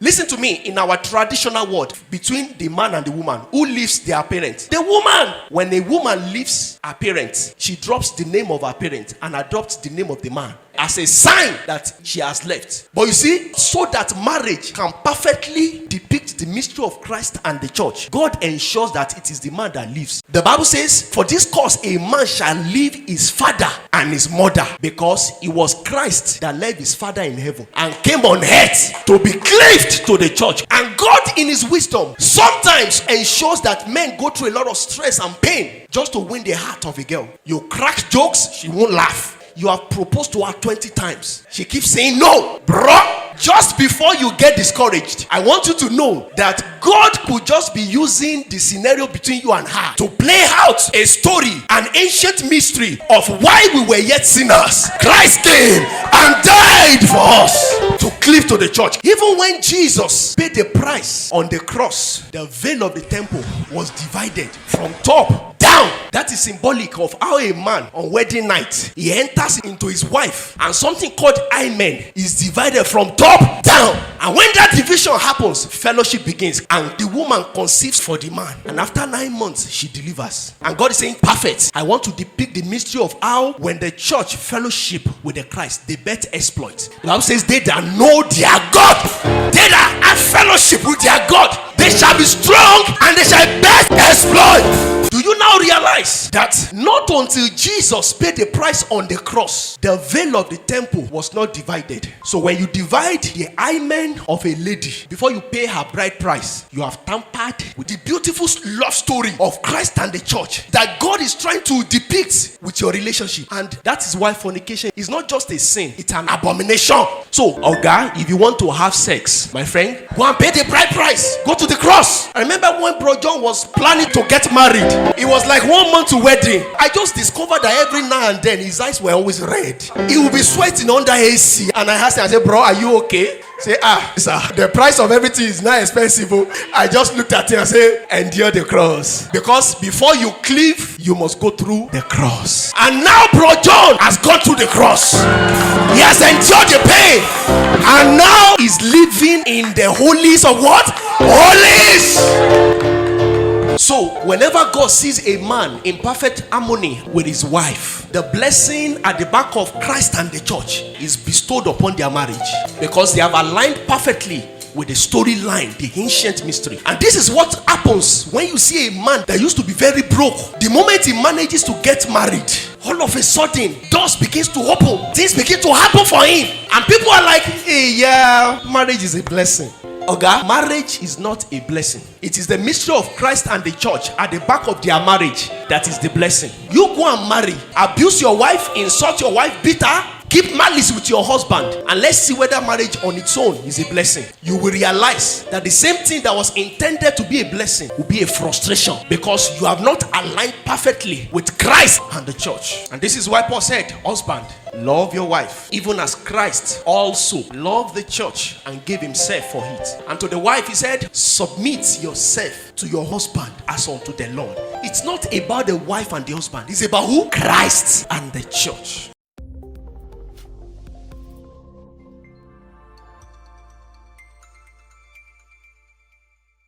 Listen to me, in our traditional word, between the man and the woman, who leaves their parents? The woman. When a woman leaves her parents, she drops the name of her parent and adopts the name of the man as a sign that she has left. But you see, so that marriage can perfectly depict the mystery of Christ and the church, God ensures that it is the man that leaves. The Bible says, for this cause a man shall leave his father and his mother, because it was Christ that left his father in heaven and came on earth to be cleaved to the church. And God in his wisdom sometimes ensures that men go through a lot of stress and pain just to win the heart of a girl. You crack jokes, she won't laugh. You have proposed to her 20 times. She keeps saying no. Bro, just before you get discouraged, I want you to know that God could just be using the scenario between you and her to play out a story, an ancient mystery of why we were yet sinners. Christ came and died for us to cleave to the church. Even when Jesus paid the price on the cross, the veil of the temple was divided from top down. That is symbolic of how a man on wedding night, he enters into his wife, and something called hymen is divided from top down. And when that division happens, fellowship begins, and the woman conceives for the man, and after 9 months she delivers. And God is saying, perfect. I want to depict the mystery of how when the church fellowship with the Christ, they bet exploit. The Bible says, they that know their God, they that have fellowship with their God, they shall be strong and they shall bet exploit. Do you now realize that not until Jesus paid the price on the cross, the veil of the temple was not divided? So when you divide the hymen of a lady before you pay her bride price, you have tampered with the beautiful love story of Christ and the church that God is trying to depict with your relationship. And that is why fornication is not just a sin, it's an abomination. So, Oga, if you want to have sex, my friend, go and pay the bride price. Go to the cross. I remember when Bro John was planning to get married. It was like 1 month to wedding. I just discovered that every now and then his eyes were always red. He would be sweating under AC. And I asked him, I said, bro, are you okay? Say, sir, the price of everything is not expensive. I just looked at him and said, endure the cross. Because before you cleave, you must go through the cross. And now Bro John has gone through the cross. He has endured the pain. And now he's living in the holies of what? Holies. So, whenever God sees a man in perfect harmony with his wife, the blessing at the back of Christ and the church is bestowed upon their marriage, because they have aligned perfectly with the storyline, the ancient mystery. And this is what happens when you see a man that used to be very broke. The moment he manages to get married, all of a sudden, doors begins to open. Things begin to happen for him. And people are like, hey, yeah, marriage is a blessing. Okay, marriage is not a blessing. It is the mystery of Christ and the church at the back of their marriage that is the blessing. You go and marry, abuse your wife, insult your wife, beat her, keep malice with your husband, and let's see whether marriage on its own is a blessing. You will realize that the same thing that was intended to be a blessing will be a frustration, because you have not aligned perfectly with Christ and the church. And this is why Paul said, husband, love your wife, even as Christ also loved the church and gave himself for it. And to the wife he said, submit yourself to your husband as unto the Lord. It's not about the wife and the husband. It's about who? Christ and the church.